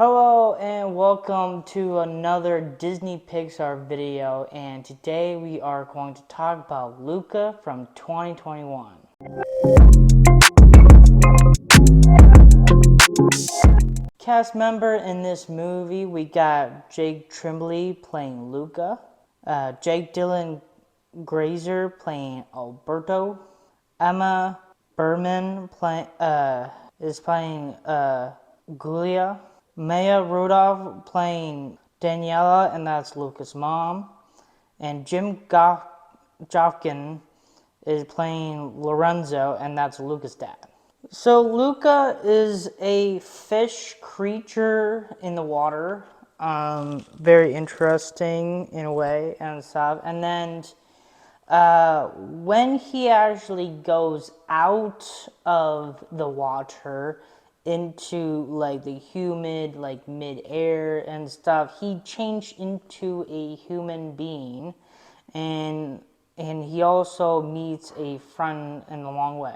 Hello and welcome to another Disney Pixar video, and today we are going to talk about Luca from 2021. Cast member in this movie, we got Jake Tremblay playing Luca, Jake Dylan Grazer playing Alberto, Emma Berman is playing Gulia, Maya Rudolph playing Daniela, and that's Luca's mom, and Jim Jofkin is playing Lorenzo, and that's Luca's dad. So Luca is a fish creature in the water. Very interesting in a way and stuff. And then when he actually goes out of the water into like the humid, like mid-air and stuff, he changed into a human being, and he also meets a friend in the long way.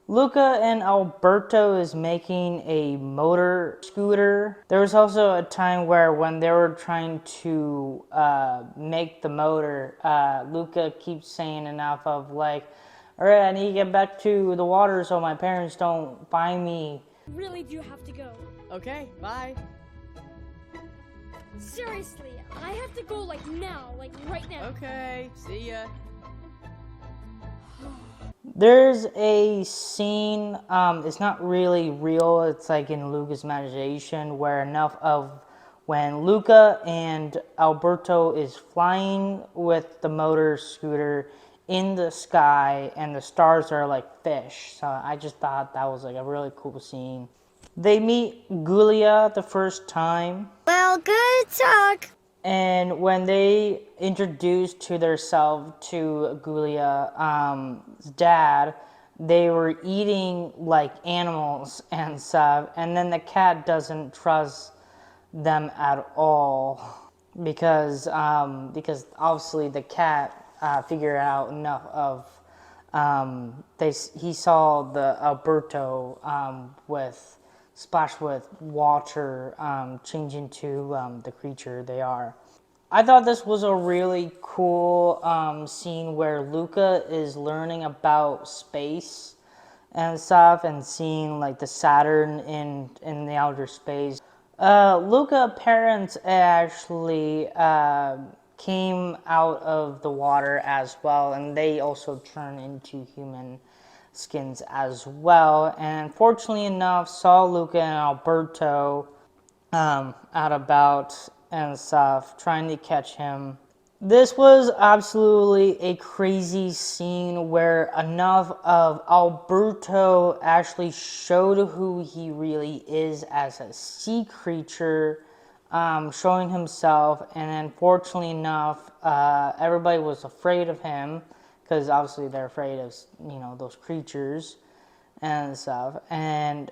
Luca and Alberto is making a motor scooter. There was also a time where when they were trying to make the motor, Luca keeps saying enough of like, all right, I need to get back to the water so my parents don't find me. Really do have to go. Okay, bye. Seriously, I have to go like now, like right now. Okay, see ya. There's a scene, it's not really real, it's like in Luca's imagination, where enough of when Luca and Alberto is flying with the motor scooter in the sky and the stars are like fish. So I just thought that was like a really cool scene. They meet Gulia the first time. Well, good talk. And when they introduced to themselves to Gulia's dad, they were eating like animals and stuff. And then the cat doesn't trust them at all because obviously the cat figured out enough of he saw the Alberto with splashed with water, change into the creature they are. I thought this was a really cool scene where Luca is learning about space and stuff and seeing like the Saturn in the outer space. Luca's parents actually came out of the water as well, and they also turn into human skins as well, and fortunately enough saw Luca and Alberto out about and stuff, trying to catch him. This was absolutely a crazy scene where enough of Alberto actually showed who he really is as a sea creature, showing himself, and then fortunately enough, everybody was afraid of him, because obviously they're afraid of, those creatures and stuff. And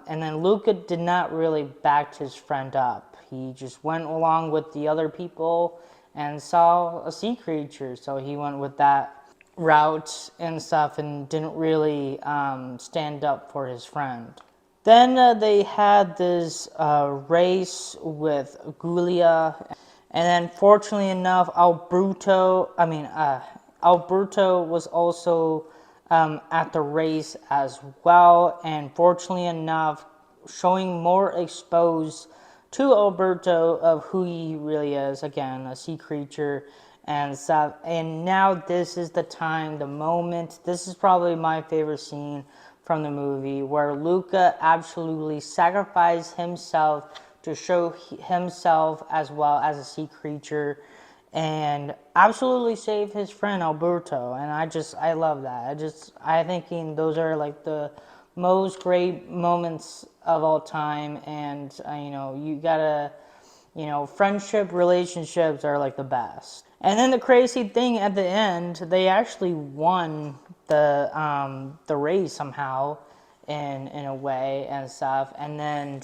then Luca did not really back his friend up. He just went along with the other people and saw a sea creature, so he went with that route and stuff and didn't really stand up for his friend. Then they had this race with Gulia, and then fortunately enough, Alberto was also at the race as well, and fortunately enough, showing more exposed to Alberto of who he really is, again, a sea creature and stuff. And now this is the time, the moment, this is probably my favorite scene from the movie, where Luca absolutely sacrificed himself to show himself as well as a sea creature and absolutely save his friend Alberto. And I love that. I thinking those are like the most great moments of all time. And you gotta, friendship relationships are like the best. And then the crazy thing at the end, they actually won the race somehow in a way and stuff. And then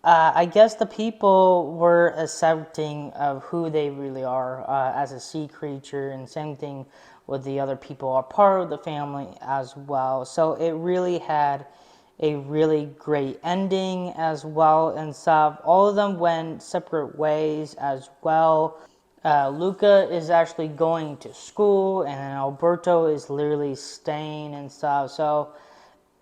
I guess the people were accepting of who they really are as a sea creature, and same thing with the other people are part of the family as well. So it really had a really great ending as well and stuff. All of them went separate ways as well. Luca is actually going to school, and Alberto is literally staying and stuff. So,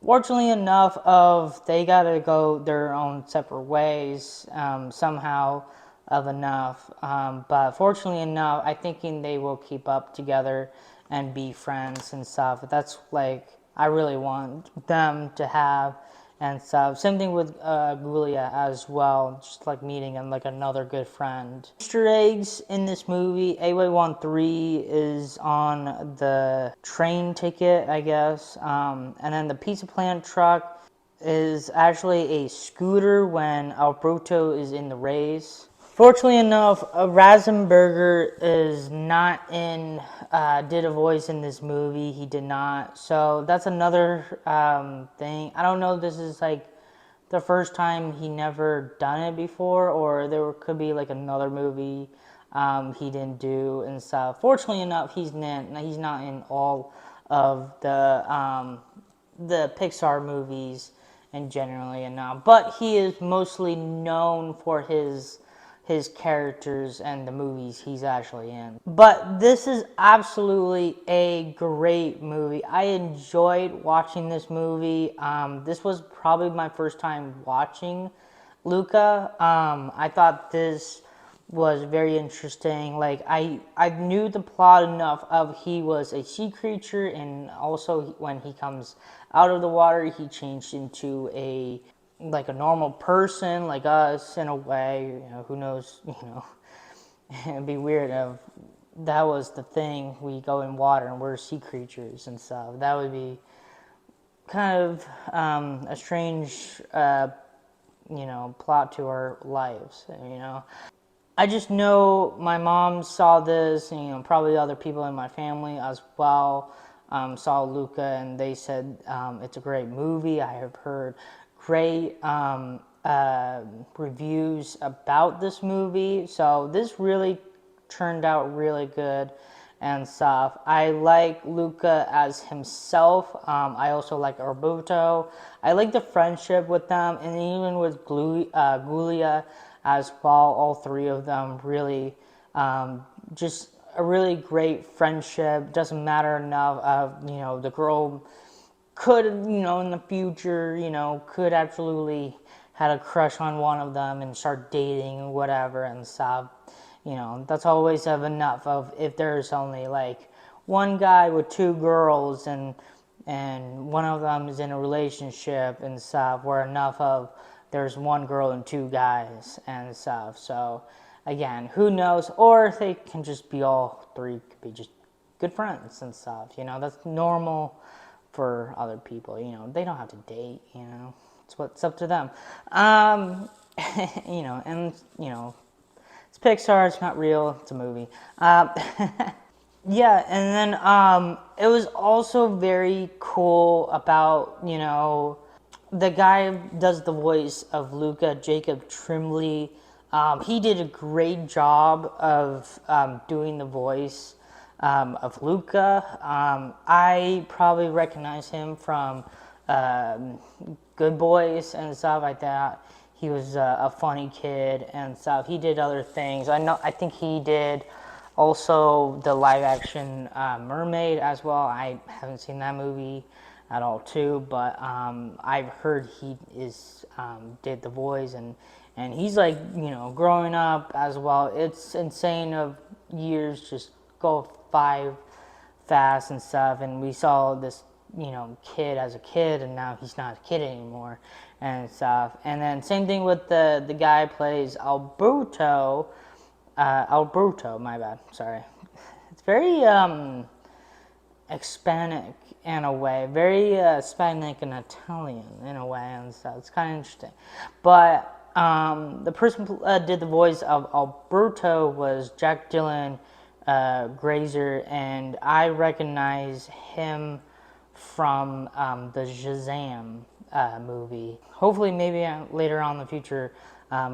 fortunately enough, of they gotta go their own separate ways somehow of enough. But fortunately enough, I thinking they will keep up together and be friends and stuff. That's like I really want them to have and stuff. Same thing with Gulia as well, just like meeting and like another good friend. Easter eggs in this movie, A113 is on the train ticket, I guess, and then the pizza plant truck is actually a scooter when Alberto is in the race. Fortunately enough, Rasenberger is not in, did a voice in this movie. He did not. So that's another thing. I don't know if this is like the first time he never done it before, or there could be like another movie he didn't do and stuff. Fortunately enough, he's not in all of the Pixar movies and generally enough. But he is mostly known for his characters and the movies he's actually in. But this is absolutely a great movie. I enjoyed watching this movie. This was probably my first time watching Luca. I thought this was very interesting. Like I knew the plot enough of he was a sea creature, and also when he comes out of the water, he changed into a like a normal person like us in a way. You know, who knows? You know, it'd be weird if that was the thing. We go in water and we're sea creatures and stuff. That would be kind of a strange, plot to our lives. I just know my mom saw this, and probably other people in my family as well saw Luca, and they said it's a great movie. I have heard great reviews about this movie, so this really turned out really good and stuff. I like Luca as himself. I also like Roberto. I like the friendship with them, and even with Gulia as well. All three of them really just a really great friendship. Doesn't matter enough of the girl could in the future could absolutely had a crush on one of them and start dating or whatever and stuff. That's always have enough of if there's only like one guy with two girls and one of them is in a relationship and stuff, where enough of there's one girl and two guys and stuff. So again, who knows? Or they can just be all three could be just good friends and stuff. That's normal for other people. They don't have to date. It's what's up to them. And it's Pixar. It's not real. It's a movie. Yeah, and then it was also very cool about the guy does the voice of Luca, Jacob Trimley. He did a great job of doing the voice of Luca. I probably recognize him from Good Boys and stuff like that. He was a funny kid and stuff. He did other things. I think he did also the live action Mermaid as well. I haven't seen that movie at all too, but I've heard he is did the voice and he's like growing up as well. It's insane of years just go by fast and stuff, and we saw this kid as a kid, and now he's not a kid anymore and stuff. And then same thing with the guy who plays Alberto, my bad, sorry. It's very Hispanic in a way, very Hispanic and Italian in a way and stuff. It's kind of interesting. But the person who did the voice of Alberto was Jack Dylan Grazer, and I recognize him from the Shazam movie. Hopefully, maybe later on in the future,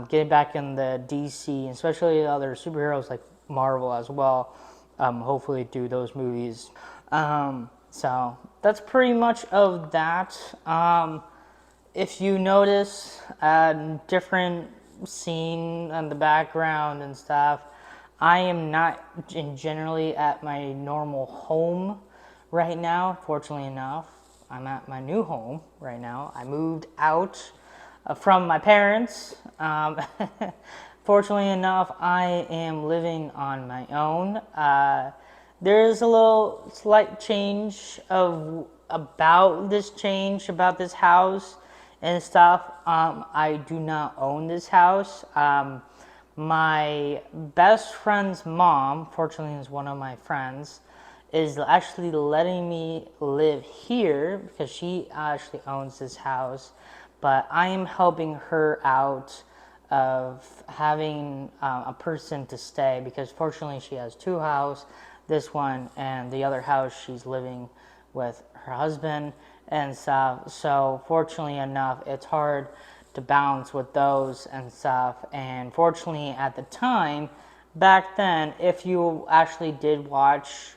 get back in the DC, especially other superheroes like Marvel as well. Hopefully, do those movies. So that's pretty much of that. if you notice a different scene in the background and stuff, I am not generally at my normal home right now. Fortunately enough, I'm at my new home right now. I moved out from my parents. Fortunately enough, I am living on my own. There is a little slight change about this house and stuff. I do not own this house. My best friend's mom, fortunately is one of my friends, is actually letting me live here because she actually owns this house. But I am helping her out of having a person to stay because fortunately she has two houses, this one and the other house she's living with her husband and stuff. So fortunately enough, it's hard to balance with those and stuff. And fortunately at the time, back then, if you actually did watch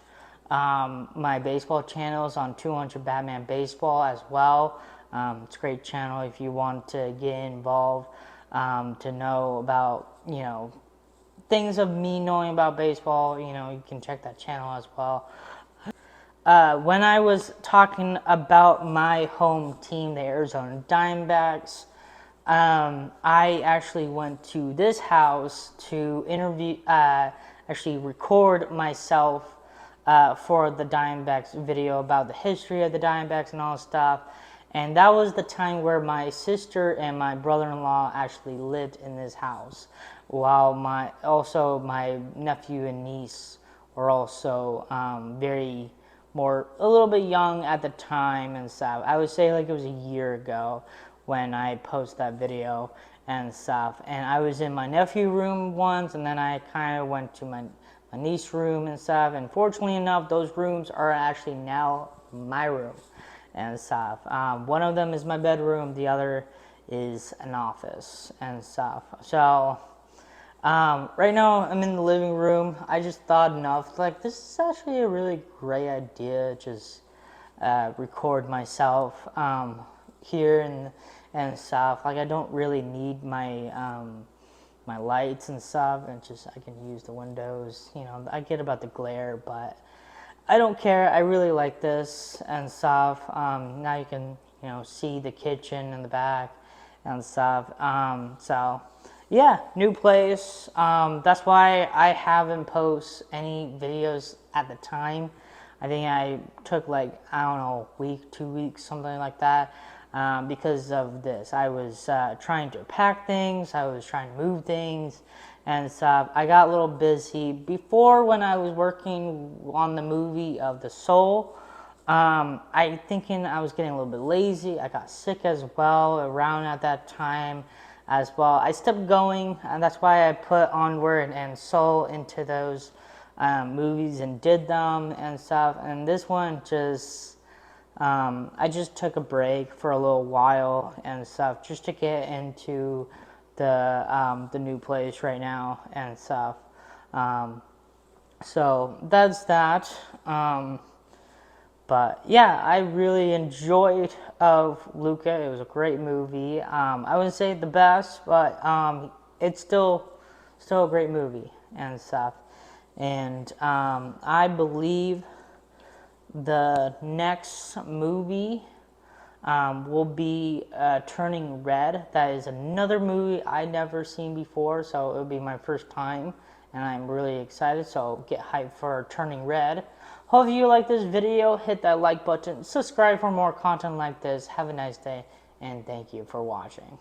my baseball channels on 200 Batman Baseball as well, it's a great channel if you want to get involved, to know about, things of me knowing about baseball. You can check that channel as well. When I was talking about my home team, the Arizona Diamondbacks, I actually went to this house to actually record myself for the Diamondbacks video about the history of the Diamondbacks and all that stuff. And that was the time where my sister and my brother-in-law actually lived in this house, while my nephew and niece were also a little bit young at the time and stuff. I would say like it was a year ago when I posted that video and stuff. And I was in my nephew room once, and then I kind of went to my niece's room and stuff. And fortunately enough, those rooms are actually now my room and stuff. One of them is my bedroom, the other is an office and stuff. So right now I'm in the living room. I just thought enough, like, this is actually a really great idea, just record myself here and stuff. Like, I don't really need my my lights and stuff, and just I can use the windows. I get about the glare, but I don't care. I really like this and stuff. Now you can see the kitchen in the back and stuff. So yeah, new place. That's why I haven't posted any videos at the time. I think I took like, I don't know, a week, 2 weeks, something like that, because of this. I was trying to pack things. I was trying to move things and stuff. I got a little busy before when I was working on the movie of The Soul. I thinking I was getting a little bit lazy. I got sick as well around at that time as well. I stopped going, and that's why I put Onward and Soul into those movies and did them and stuff. And this one just, I just took a break for a little while and stuff, just to get into the new place right now and stuff. So that's that. But yeah, I really enjoyed Luca. It was a great movie. I wouldn't say the best, but it's still a great movie and stuff. And I believe the next movie will be Turning Red. That is another movie I'd never seen before, so it'll be my first time, and I'm really excited. So get hyped for Turning Red. Hope you like this video. Hit that like button. Subscribe for more content like this. Have a nice day, and thank you for watching.